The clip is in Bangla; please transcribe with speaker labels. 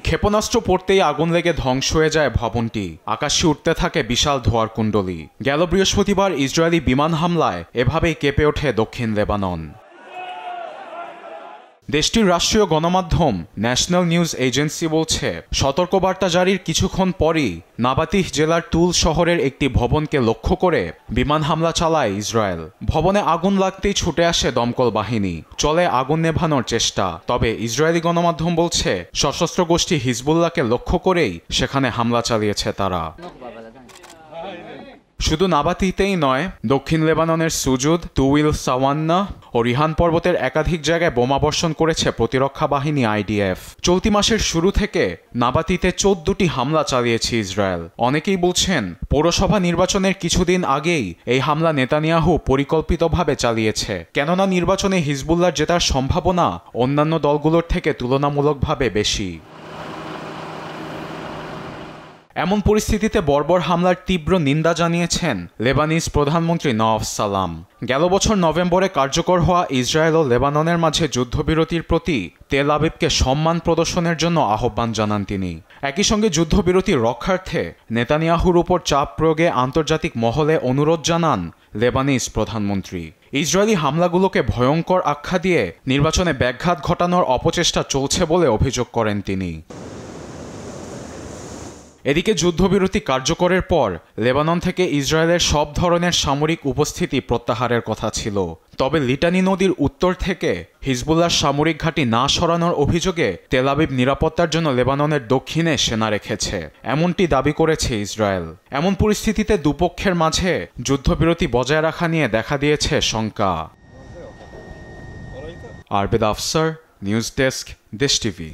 Speaker 1: ক্ষেপণাস্ত্র পড়তেই আগুন লেগে ধ্বংস হয়ে যায় ভবনটি। আকাশে উঠতে থাকে বিশাল ধোঁয়ার কুণ্ডলী। গেল বৃহস্পতিবার ইসরায়েলি বিমান হামলায় এভাবেই কেঁপে ওঠে দক্ষিণ লেবানন। দেশটির রাষ্ট্রীয় গণমাধ্যম ন্যাশনাল নিউজ এজেন্সি বলছে, সতর্কবার্তা জারির কিছুক্ষণ পরই নাবাতিহ জেলার তুল শহরের একটি ভবনকে লক্ষ্য করে বিমান হামলা চালায় ইসরায়েল। ভবনে আগুন লাগতেই ছুটে আসে দমকল বাহিনী। চলে আগুন নেভানোর চেষ্টা। তবে ইসরায়েলি গণমাধ্যম বলছে, সশস্ত্র গোষ্ঠী হিজবুল্লাহকে লক্ষ্য করেই সেখানে হামলা চালিয়েছে তারা। শুধু নাবাতিতেই নয়, দক্ষিণ লেবাননের সুজুদ, তুউইল সাওয়ান্না ও রিহান পর্বতের একাধিক জায়গায় বোমাবর্ষণ করেছে প্রতিরক্ষা বাহিনী আইডিএফ। চলতি মাসের শুরু থেকে নাবাতিতে 14টি হামলা চালিয়েছে ইসরায়েল। অনেকেই বলছেন, পৌরসভা নির্বাচনের কিছুদিন আগেই এই হামলা নেতানিয়াহু পরিকল্পিতভাবে চালিয়েছে, কেননা নির্বাচনে হিজবুল্লাহর জেতার সম্ভাবনা অন্যান্য দলগুলোর থেকে তুলনামূলকভাবে বেশি। এমন পরিস্থিতিতে বর্বর হামলার তীব্র নিন্দা জানিয়েছেন লেবানিজ প্রধানমন্ত্রী নওয়াফ সালাম। গেল বছর নভেম্বরে কার্যকর হওয়া ইসরায়েল ও লেবাননের মাঝে যুদ্ধবিরতির প্রতি তেল আবিবকে সম্মান প্রদর্শনের জন্য আহ্বান জানান তিনি। একই সঙ্গে যুদ্ধবিরতি রক্ষার্থে নেতানিয়াহুর উপর চাপ প্রয়োগে আন্তর্জাতিক মহলে অনুরোধ জানান লেবানিজ প্রধানমন্ত্রী। ইসরায়েলি হামলাগুলোকে ভয়ঙ্কর আখ্যা দিয়ে নির্বাচনে ব্যাঘাত ঘটানোর অপচেষ্টা চলছে বলে অভিযোগ করেন তিনি। এদিকে যুদ্ধবিরতি কার্যকরের পর লেবানন থেকে ইসরায়েলের সব ধরনের সামরিক উপস্থিতি প্রত্যাহারের কথা ছিল। তবে লিটানি নদীর উত্তর থেকে হিজবুল্লাহর সামরিক ঘাঁটি না সরানোর অভিযোগে তেল আবিব নিরাপত্তার জন্য লেবাননের দক্ষিণে সেনা রেখেছে, এমনটি দাবি করেছে ইসরায়েল। এমন পরিস্থিতিতে দুপক্ষের মাঝে যুদ্ধবিরতি বজায় রাখা নিয়ে দেখা দিয়েছে শঙ্কা। আরবেদ আফসার, নিউজ ডেস্ক, দেশ টিভি।